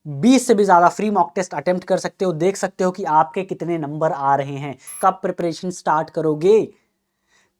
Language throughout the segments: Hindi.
20 से भी ज़्यादा फ्री मॉक टेस्ट अटेम्प्ट कर सकते हो, देख सकते हो कि आपके कितने नंबर आ रहे हैं। कब प्रिपरेशन स्टार्ट करोगे,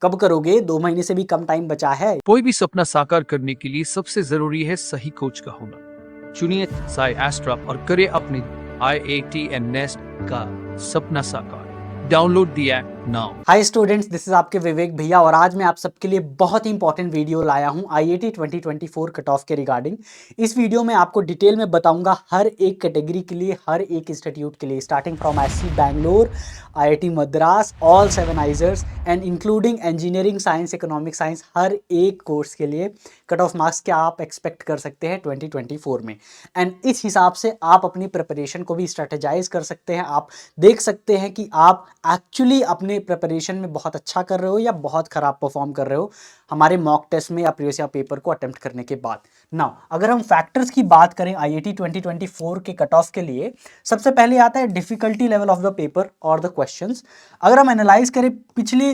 कब करोगे? 2 महीने से भी कम टाइम बचा है। कोई भी सपना साकार करने के लिए सबसे जरूरी है सही कोच का होना। चुनिए साई एस्ट्रा और करें अपने IIT एंड नेस्ट का सपना साकार। Download the app now. Hi students, this is आपके विवेक भैया और आज मैं आप सबके लिए बहुत ही इंपॉर्टेंट वीडियो लाया हूं IIT 2024 कट ऑफ के रिगार्डिंग। इस वीडियो में आपको डिटेल में बताऊंगा हर एक कैटेगरी के लिए, हर एक इंस्टीट्यूट के लिए, starting from SC Bangalore, IIT Madras, all 7 IISERs and including engineering science, economic science, हर एक कोर्स के लिए कट ऑफ मार्क्स क्या आप एक्सपेक्ट कर सकते हैं 2024 में। एंड इस हिसाब से आप अपनी प्रिपरेशन को भी स्ट्रेटेजाइज कर सकते हैं। आप देख सकते हैं कि आप एक्चुअली अपने प्रिपरेशन में बहुत अच्छा कर रहे हो या बहुत खराब परफॉर्म कर रहे हो हमारे मॉक टेस्ट में या प्रीवियस ईयर पेपर को अटेम्प्ट करने के बाद। नाउ अगर हम फैक्टर्स की बात करें IIT 2024 के कट ऑफ के लिए, सबसे पहले आता है difficulty level of the paper और द क्वेश्चंस। अगर हम एनालाइज करें पिछले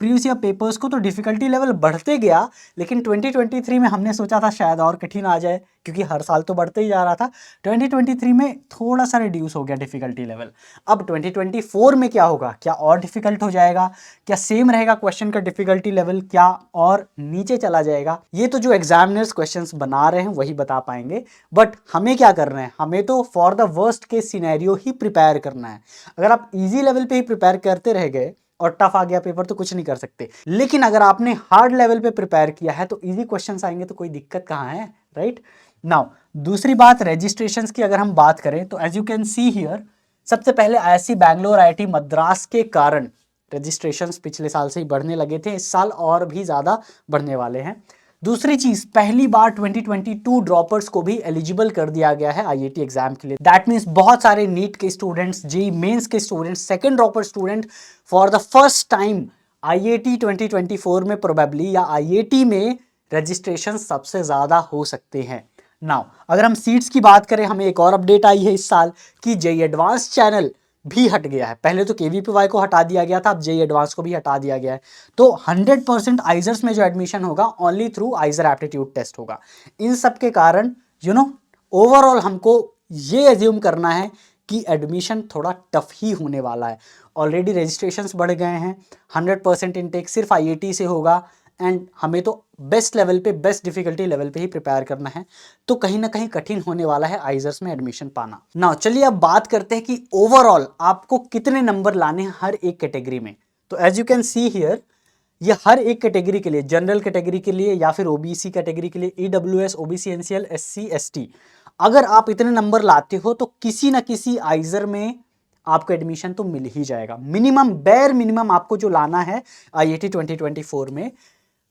प्रीवियस ईयर पेपर्स को तो डिफिकल्टी लेवल बढ़ते गया, लेकिन 2023 में हमने सोचा था शायद और कठिन आ जाए क्योंकि हर साल तो बढ़ते ही जा रहा था। 2023 में थोड़ा सा रिड्यूस हो गया डिफिकल्टी लेवल। अब 2024 में क्या होगा? क्या और डिफिकल्ट हो जाएगा? क्या सेम रहेगा क्वेश्चन का डिफिकल्टी लेवल? क्या और नीचे चला जाएगा? ये तो जो एग्जामिनर्स क्वेश्चंस बना रहे हैं वही बता पाएंगे, बट हमें क्या करना है? हमें तो for the worst case scenario he prepare करना है। अगर आप इजी लेवल पे ही प्रिपेयर करते रह गए और टफ आ गया पेपर तो कुछ नहीं कर सकते, लेकिन अगर आपने हार्ड लेवल पे प्रिपेयर किया है तो इजी क्वेश्चंस आएंगे तो कोई दिक्कत कहाँ है, राइट? नाउ दूसरी बात रजिस्ट्रेशंस की अगर हम बात करें तो as you can see here, सबसे पहले IISc बैंगलोर, IIT मद्रास के कारण रजिस्ट्रेशंस पिछले साल से ही बढ़ने लगे थे, इस साल और भी ज़्यादा बढ़ने वाले हैं। दूसरी चीज, पहली बार 2022 ड्रॉपर्स को भी एलिजिबल कर दिया गया है IIT एग्जाम के लिए। दैट मीन्स बहुत सारे नीट के स्टूडेंट्स, जेईई मेंस के students, second dropper student for the first time IIT 2024 में प्रोबेबली या IIT में रजिस्ट्रेशन सबसे ज्यादा हो सकते हैं। नाउ अगर हम सीट्स की बात करें, हमें एक और अपडेट आई है इस साल कि जेईई एडवांस चैनल भी हट गया है। पहले तो KVPY को हटा दिया गया था, अब जेईई एडवांस को भी हटा दिया गया है। तो 100% आइजर्स में जो एडमिशन होगा only through IISER aptitude test होगा। इन सब के कारण ओवरऑल हमको ये एज्यूम करना है कि एडमिशन थोड़ा टफ ही होने वाला है। ऑलरेडी रजिस्ट्रेशंस बढ़ गए हैं, 100% इनटेक सिर्फ IIT से होगा एंड हमें तो बेस्ट लेवल पे, बेस्ट डिफिकल्टी लेवल पे ही प्रिपेयर करना है, तो कहीं ना कहीं कठिन होने वाला है आइजर्स में एडमिशन पाना। ना चलिए अब बात करते हैं कि ओवरऑल आपको कितने नंबर लाने हैं हर एक कैटेगरी में। तो as you can see here, ये हर एक कैटेगरी के लिए, जनरल कैटेगरी के लिए या फिर OBC कैटेगरी के लिए, EWS, OBC, NCL, SC, ST, अगर आप इतने नंबर लाते हो तो किसी ना किसी आइजर में आपको एडमिशन तो मिल ही जाएगा। मिनिमम, बेयर मिनिमम आपको जो लाना है IIT 2024 में,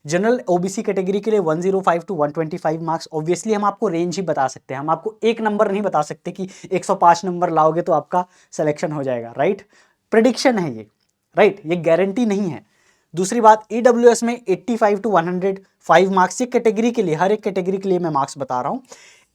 जनरल OBC कैटेगरी के लिए 105 टू 125 मार्क्स। ऑब्वियसली हम आपको रेंज ही बता सकते हैं, हम आपको एक नंबर नहीं बता सकते कि 105 नंबर लाओगे तो आपका सिलेक्शन हो जाएगा, राइट? प्रिडिक्शन है ये, राइट? ये गारंटी नहीं है। दूसरी बात, EWS में 85 टू 105 मार्क्स, ये कैटेगरी के लिए, हर एक कैटेगरी के लिए मैं मार्क्स बता रहा हूँ।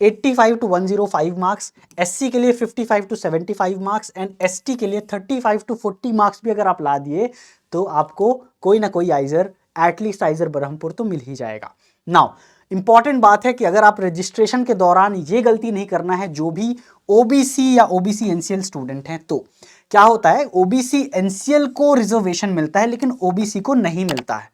85 टू 105 मार्क्स, SC के लिए 55 टू 75 मार्क्स एंड ST के लिए 35 टू 40 मार्क्स भी अगर आप ला दिए तो आपको कोई ना कोई आइजर, एटलीस्ट आइजर ब्रह्मपुर तो मिल ही जाएगा। नाउ इंपॉर्टेंट बात है कि अगर आप रजिस्ट्रेशन के दौरान ये गलती नहीं करना है, जो भी OBC या OBC NCL स्टूडेंट हैं, तो क्या होता है, OBC NCL को रिजर्वेशन मिलता है लेकिन OBC को नहीं मिलता है,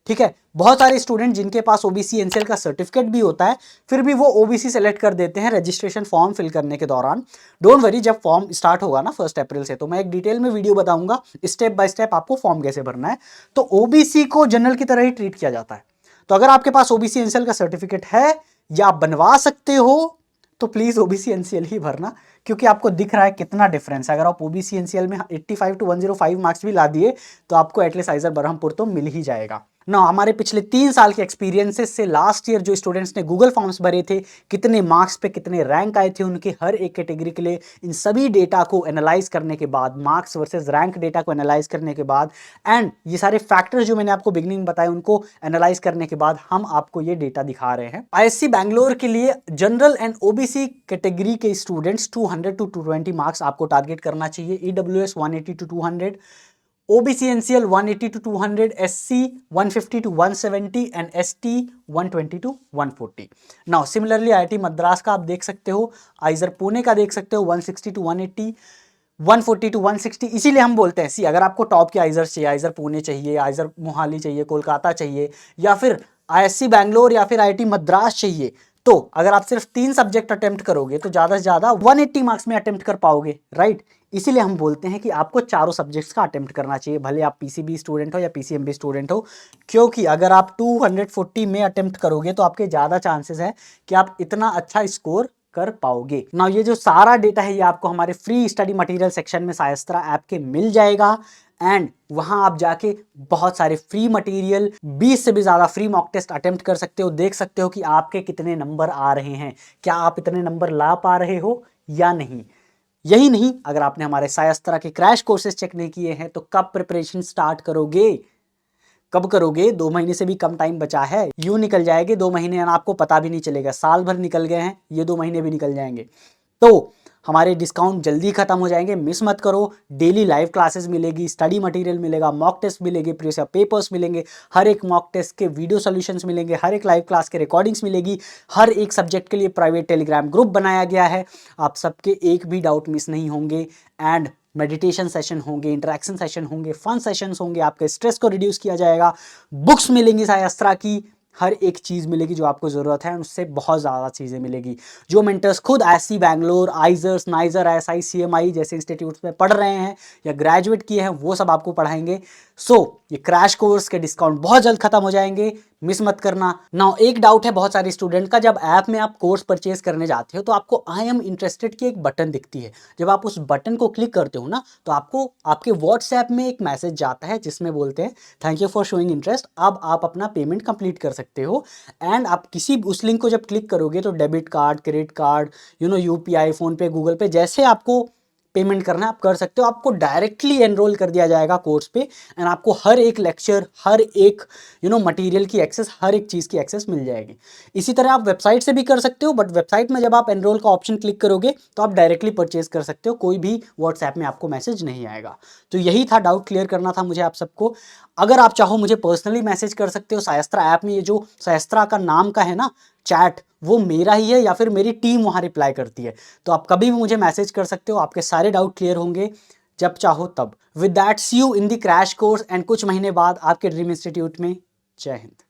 ठीक है? बहुत सारे स्टूडेंट जिनके पास OBC NCL का सर्टिफिकेट भी होता है, फिर भी वो OBC सेलेक्ट कर देते हैं रजिस्ट्रेशन फॉर्म फिल करने के दौरान। डोंट वरी, जब फॉर्म स्टार्ट होगा ना 1 अप्रैल से, तो मैं एक डिटेल में वीडियो बताऊंगा स्टेप बाय स्टेप आपको फॉर्म कैसे भरना है। तो OBC को जनरल की तरह ही ट्रीट किया जाता है। तो अगर आपके पास OBC NCL का सर्टिफिकेट है या बनवा सकते हो तो प्लीज OBC NCL ही भरना, क्योंकि आपको दिख रहा है कितना डिफरेंस है। अगर आप OBC NCL में 85 टू 105 मार्क्स भी ला दिए तो आपको एटलीस्ट आइजर बरहमपुर तो मिल ही जाएगा ना। हमारे पिछले 3 साल के एक्सपीरियंसेस से लास्ट ईयर जो स्टूडेंट्स ने गूगल फॉर्म्स भरे थे, कितने मार्क्स पे कितने रैंक आए थे उनके हर एक कैटेगरी के लिए, इन सभी डेटा को एनालाइज करने के बाद, मार्क्स वर्सेस रैंक डेटा को एनालाइज करने के बाद एंड ये सारे फैक्टर्स जो मैंने आपको बिगनिंग में बताए उनको एनालाइज करने के बाद हम आपको ये डेटा दिखा रहे हैं। IISc बैंगलोर के लिए जनरल एंड OBC कैटेगरी के स्टूडेंट्स 200 टू 220 मार्क्स आपको टारगेट करना चाहिए। EWS 180 to 200, OBC NCL 180 to 200, SC 150 to 170 and ST 120 to 140. Now similarly IIT Madras का आप देख सकते हो, आइजर पुणे का देख सकते हो 160 to 180, 140 to 160. इसीलिए हम बोलते हैं सी अगर आपको टॉप के आइजर चाहिए, आइजर पुणे चाहिए, आइजर मोहाली चाहिए, कोलकाता चाहिए, या फिर ISC बैंगलोर या फिर IIT मद्रास चाहिए, तो अगर आप सिर्फ 3 सब्जेक्ट अटेम्प्ट करोगे तो ज़्यादा से ज़्यादा 180 मार्क्स में अटेम्प्ट कर पाओगे, राइट। इसीलिए हम बोलते हैं कि आपको चारों सब्जेक्ट्स का अटेम्प्ट करना चाहिए, भले आप PCB स्टूडेंट हो या PCMB स्टूडेंट हो, क्योंकि अगर आप 240 में अटेम्प्ट करोगे तो आपके ज़्यादा चांसेस है कि आप इतना अच्छा स्कोर कर पाओगे। नाउ ये जो सारा डेटा है ये आपको हमारे फ्री स्टडी मटेरियल सेक्शन में शायस्त्रा ऐप के मिल जाएगा, एंड वहां आप जाके बहुत सारे फ्री मटेरियल 20 से भी ज्यादा फ्री मॉक टेस्ट अटेम्प्ट कर सकते हो, देख सकते हो कि आपके कितने नंबर आ रहे हैं, क्या आप इतने नंबर ला पा रहे हो या नहीं। यही नहीं, अगर आपने हमारे शायस्त्रा के क्रैश कोर्सेज चेक नहीं किए हैं तो कब प्रिपरेशन स्टार्ट करोगे, कब करोगे? 2 महीने से भी कम टाइम बचा है, यूं निकल जाएंगे 2 महीने, आपको पता भी नहीं चलेगा, साल भर निकल गए हैं, ये 2 महीने भी निकल जाएंगे। तो हमारे डिस्काउंट जल्दी खत्म हो जाएंगे, मिस मत करो। डेली लाइव क्लासेस मिलेगी, स्टडी मटेरियल मिलेगा, मॉक टेस्ट मिलेंगे, प्रीवियस पेपर्स मिलेंगे, हर एक मॉक टेस्ट के वीडियो सॉल्यूशंस मिलेंगे, हर एक लाइव क्लास के रिकॉर्डिंग्स मिलेगी, हर एक सब्जेक्ट के लिए प्राइवेट टेलीग्राम ग्रुप बनाया गया है, आप सबके एक भी डाउट मिस नहीं होंगे, एंड मेडिटेशन सेशन होंगे, इंटरेक्शन सेशन होंगे, फन सेशंस होंगे, आपके स्ट्रेस को रिड्यूस किया जाएगा, बुक्स मिलेंगी शायस्त्रा की, हर एक चीज़ मिलेगी जो आपको ज़रूरत है, उससे बहुत ज़्यादा चीज़ें मिलेगी। जो मेंटर्स खुद ISC Bangalore, IISERs, NISER, ISI, CMI जैसे इंस्टीट्यूट्स में पढ़ रहे हैं या ग्रेजुएट किए हैं, वो सब आपको पढ़ाएंगे। सो ये क्रैश कोर्स के डिस्काउंट बहुत जल्द खत्म हो जाएंगे, मिस मत करना। नाउ एक डाउट है बहुत सारे स्टूडेंट का, जब ऐप में आप कोर्स परचेज करने जाते हो तो आपको आई एम इंटरेस्टेड की एक बटन दिखती है, जब आप उस बटन को क्लिक करते हो ना तो आपको आपके व्हाट्सएप में एक मैसेज जाता है जिसमें बोलते हैं thank you for showing interest, अब आप अपना पेमेंट कंप्लीट कर सकते हो। एंड आप किसी उस लिंक को जब क्लिक करोगे तो debit card, credit card, UPI, phone पे, गूगल पे, जैसे आपको पेमेंट करना है आप कर सकते हो, आपको डायरेक्टली एनरोल कर दिया जाएगा कोर्स पे, एंड आपको हर एक लेक्चर, हर एक मटेरियल की एक्सेस, हर एक चीज़ की एक्सेस मिल जाएगी। इसी तरह आप वेबसाइट से भी कर सकते हो, बट वेबसाइट में जब आप एनरोल का ऑप्शन क्लिक करोगे तो आप डायरेक्टली परचेज कर सकते हो, कोई भी व्हाट्सएप में आपको मैसेज नहीं आएगा। तो यही था, डाउट क्लियर करना था मुझे आप सबको। अगर आप चाहो मुझे पर्सनली मैसेज कर सकते हो, शायस्त्रा ऐप में ये जो शायस्त्रा का नाम का है ना चैट, वो मेरा ही है या फिर मेरी टीम वहाँ रिप्लाई करती है, तो आप कभी भी मुझे मैसेज कर सकते हो, आपके सारे डाउट क्लियर होंगे जब चाहो तब। With that see you in the crash course, and कुछ महीने बाद आपके ड्रीम इंस्टीट्यूट में। जय हिंद।